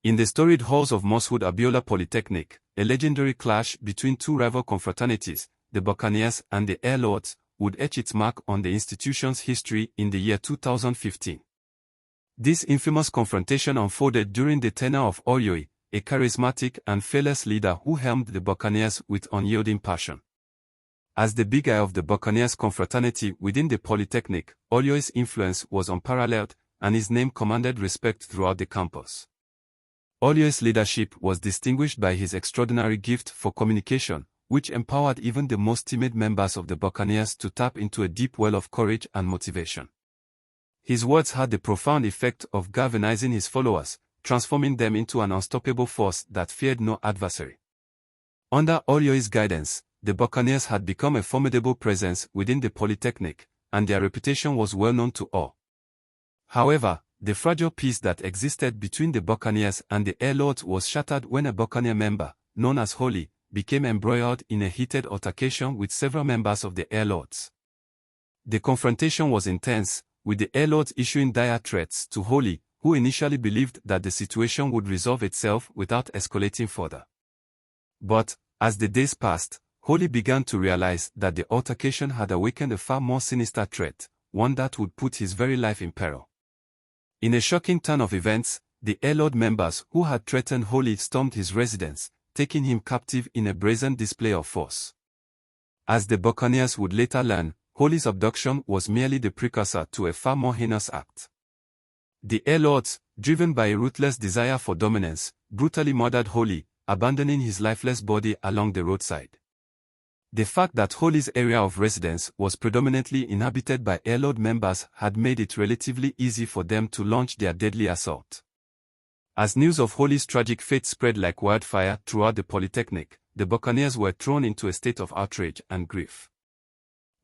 In the storied halls of Mashood Abiola Polytechnic, a legendary clash between two rival confraternities, the Buccaneers and the Air Lords, would etch its mark on the institution's history in the year 2015. This infamous confrontation unfolded during the tenure of Eiye, a charismatic and fearless leader who helmed the Buccaneers with unyielding passion. As the big eye of the Buccaneers confraternity within the Polytechnic, Eiye's influence was unparalleled, and his name commanded respect throughout the campus. Eiye's leadership was distinguished by his extraordinary gift for communication, which empowered even the most timid members of the Buccaneers to tap into a deep well of courage and motivation. His words had the profound effect of galvanizing his followers, transforming them into an unstoppable force that feared no adversary. Under Eiye's guidance, the Buccaneers had become a formidable presence within the Polytechnic, and their reputation was well known to all. However, the fragile peace that existed between the Buccaneers and the Air Lords was shattered when a Buccaneer member, known as Eiye, became embroiled in a heated altercation with several members of the Air Lords. The confrontation was intense, with the Air Lords issuing dire threats to Eiye, who initially believed that the situation would resolve itself without escalating further. But, as the days passed, Eiye began to realize that the altercation had awakened a far more sinister threat, one that would put his very life in peril. In a shocking turn of events, the Air Lord members who had threatened Eiye stormed his residence, taking him captive in a brazen display of force. As the Buccaneers would later learn, Eiye's abduction was merely the precursor to a far more heinous act. The Air Lords, driven by a ruthless desire for dominance, brutally murdered Eiye, abandoning his lifeless body along the roadside. The fact that Eiye's area of residence was predominantly inhabited by Air Lord members had made it relatively easy for them to launch their deadly assault. As news of Eiye's tragic fate spread like wildfire throughout the Polytechnic, the Buccaneers were thrown into a state of outrage and grief.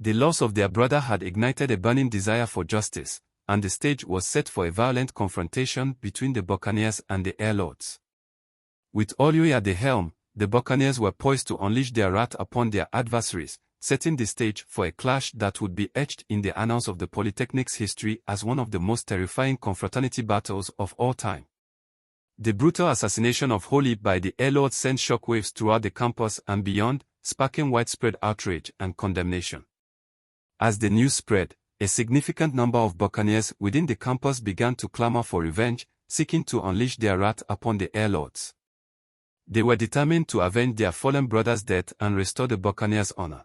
The loss of their brother had ignited a burning desire for justice, and the stage was set for a violent confrontation between the Buccaneers and the Air Lords. With Eiye at the helm, the Buccaneers were poised to unleash their wrath upon their adversaries, setting the stage for a clash that would be etched in the annals of the Polytechnic's history as one of the most terrifying confraternity battles of all time. The brutal assassination of Eiye by the Air Lords sent shockwaves throughout the campus and beyond, sparking widespread outrage and condemnation. As the news spread, a significant number of Buccaneers within the campus began to clamor for revenge, seeking to unleash their wrath upon the Air Lords. They were determined to avenge their fallen brother's death and restore the Buccaneers' honor.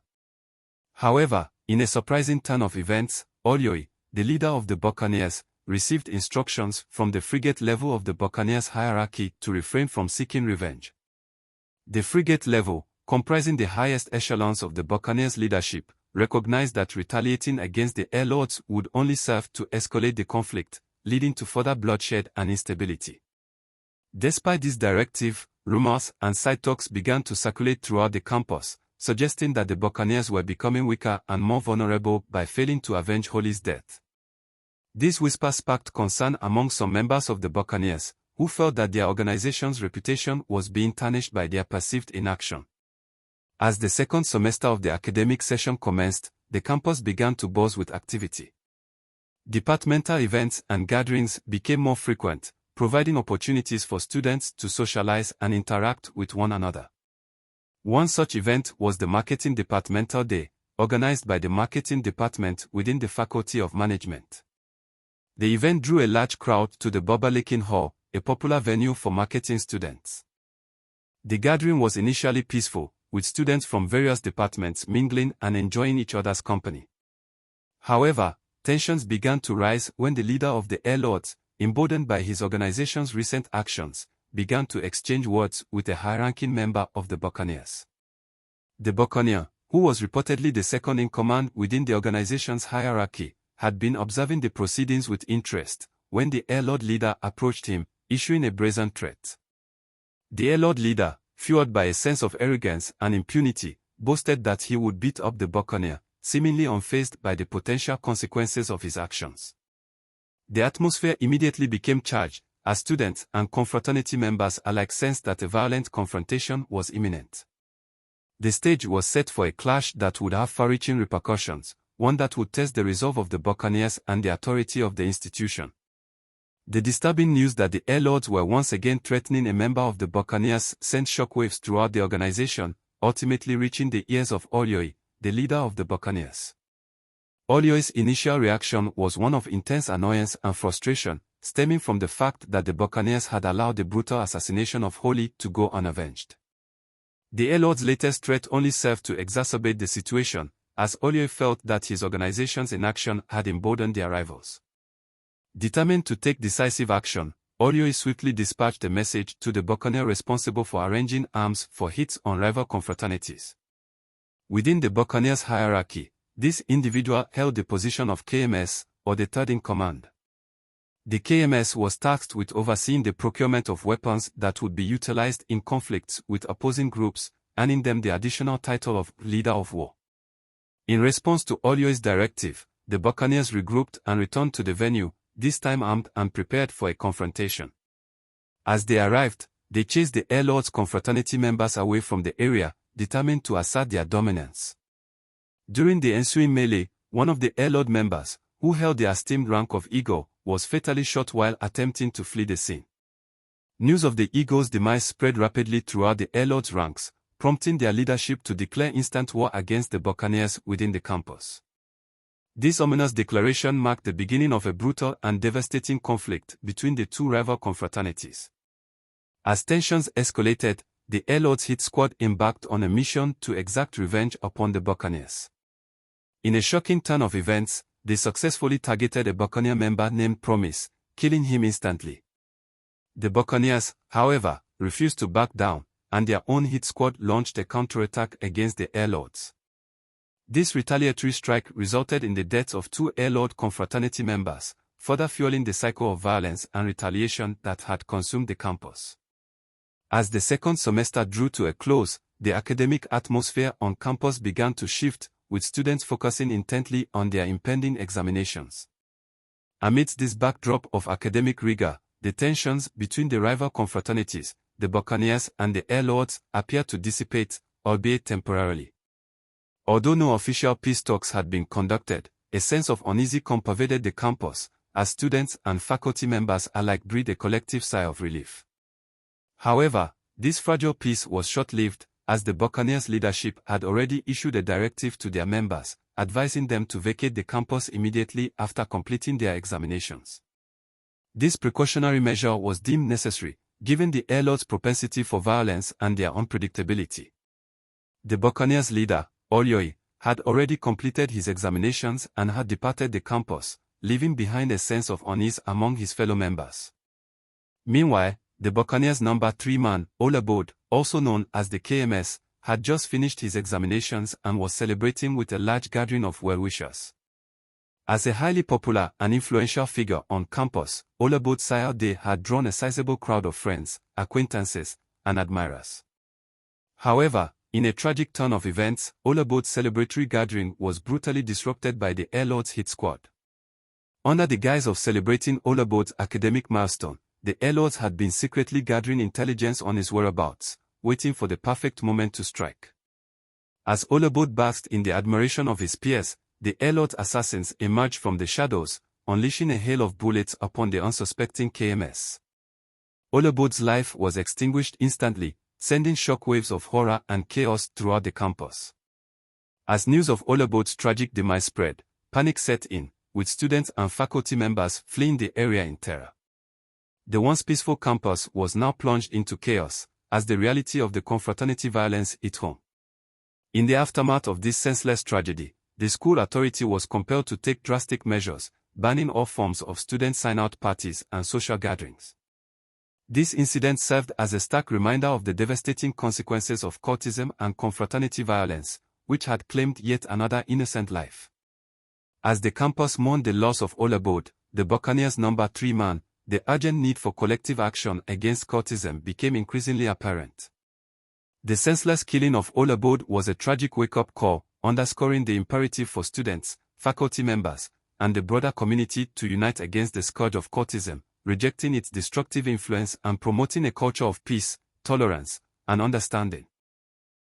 However, in a surprising turn of events, Eiye, the leader of the Buccaneers, received instructions from the frigate level of the Buccaneers hierarchy to refrain from seeking revenge. The frigate level, comprising the highest echelons of the Buccaneers' leadership, recognized that retaliating against the Air Lords would only serve to escalate the conflict, leading to further bloodshed and instability. Despite this directive, rumors and side talks began to circulate throughout the campus, suggesting that the Buccaneers were becoming weaker and more vulnerable by failing to avenge Eiye's death. This whisper sparked concern among some members of the Buccaneers, who felt that their organization's reputation was being tarnished by their perceived inaction. As the second semester of the academic session commenced, the campus began to buzz with activity. Departmental events and gatherings became more frequent, providing opportunities for students to socialize and interact with one another. One such event was the Marketing Departmental Day, organized by the Marketing Department within the Faculty of Management. The event drew a large crowd to the Buccaneers Hall, a popular venue for marketing students. The gathering was initially peaceful, with students from various departments mingling and enjoying each other's company. However, tensions began to rise when the leader of the Air Lords, emboldened by his organization's recent actions, began to exchange words with a high-ranking member of the Buccaneers. The Buccaneer, who was reportedly the second in command within the organization's hierarchy, had been observing the proceedings with interest, when the Air Lord leader approached him, issuing a brazen threat. The Air Lord leader, fueled by a sense of arrogance and impunity, boasted that he would beat up the Buccaneer, seemingly unfazed by the potential consequences of his actions. The atmosphere immediately became charged, as students and confraternity members alike sensed that a violent confrontation was imminent. The stage was set for a clash that would have far-reaching repercussions, one that would test the resolve of the Buccaneers and the authority of the institution. The disturbing news that the Air Lords were once again threatening a member of the Buccaneers sent shockwaves throughout the organization, ultimately reaching the ears of Eiye, the leader of the Buccaneers. Eiye's initial reaction was one of intense annoyance and frustration, stemming from the fact that the Buccaneers had allowed the brutal assassination of Eiye to go unavenged. The Air Lords' latest threat only served to exacerbate the situation, as Eiye felt that his organization's inaction had emboldened their rivals. Determined to take decisive action, Eiye swiftly dispatched a message to the Buccaneer responsible for arranging arms for hits on rival confraternities. Within the Buccaneers hierarchy, this individual held the position of KMS, or the third in command. The KMS was tasked with overseeing the procurement of weapons that would be utilized in conflicts with opposing groups, earning them the additional title of leader of war. In response to Eiye's directive, the Buccaneers regrouped and returned to the venue, this time armed and prepared for a confrontation. As they arrived, they chased the Air Lords confraternity members away from the area, determined to assert their dominance. During the ensuing melee, one of the Air Lord members, who held the esteemed rank of Eagle, was fatally shot while attempting to flee the scene. News of the Eagle's demise spread rapidly throughout the Air Lords' ranks, prompting their leadership to declare instant war against the Buccaneers within the campus. This ominous declaration marked the beginning of a brutal and devastating conflict between the two rival confraternities. As tensions escalated, the Air Lords hit squad embarked on a mission to exact revenge upon the Buccaneers. In a shocking turn of events, they successfully targeted a Buccaneer member named Promise, killing him instantly. The Buccaneers, however, refused to back down, and their own hit squad launched a counterattack against the Air Lords. This retaliatory strike resulted in the deaths of two Air Lord confraternity members, further fueling the cycle of violence and retaliation that had consumed the campus. As the second semester drew to a close, the academic atmosphere on campus began to shift, with students focusing intently on their impending examinations. Amidst this backdrop of academic rigor, the tensions between the rival confraternities, the Buccaneers and the Air Lords, appeared to dissipate, albeit temporarily. Although no official peace talks had been conducted, a sense of uneasy calm pervaded the campus, as students and faculty members alike breathed a collective sigh of relief. However, this fragile peace was short-lived, as the Buccaneers' leadership had already issued a directive to their members, advising them to vacate the campus immediately after completing their examinations. This precautionary measure was deemed necessary, given the Air Lords' propensity for violence and their unpredictability. The Buccaneers' leader, Eiye, had already completed his examinations and had departed the campus, leaving behind a sense of unease among his fellow members. Meanwhile, the Buccaneers' number 3 man, Olabode, also known as the KMS, had just finished his examinations and was celebrating with a large gathering of well-wishers. As a highly popular and influential figure on campus, Olabode's sire day had drawn a sizable crowd of friends, acquaintances, and admirers. However, in a tragic turn of events, Olabode's celebratory gathering was brutally disrupted by the Air Lords hit squad. Under the guise of celebrating Olabode's academic milestone, the Air Lords had been secretly gathering intelligence on his whereabouts, waiting for the perfect moment to strike. As Olabode basked in the admiration of his peers, the Air Lords assassins emerged from the shadows, unleashing a hail of bullets upon the unsuspecting KMS. Olabode's life was extinguished instantly, sending shockwaves of horror and chaos throughout the campus. As news of Olabode's tragic demise spread, panic set in, with students and faculty members fleeing the area in terror. The once peaceful campus was now plunged into chaos, as the reality of the confraternity violence hit home. In the aftermath of this senseless tragedy, the school authority was compelled to take drastic measures, banning all forms of student sign-out parties and social gatherings. This incident served as a stark reminder of the devastating consequences of cultism and confraternity violence, which had claimed yet another innocent life. As the campus mourned the loss of Olabode, the Buccaneers' number 3 man, the urgent need for collective action against cultism became increasingly apparent. The senseless killing of Olabode was a tragic wake-up call, underscoring the imperative for students, faculty members, and the broader community to unite against the scourge of cultism, rejecting its destructive influence and promoting a culture of peace, tolerance, and understanding.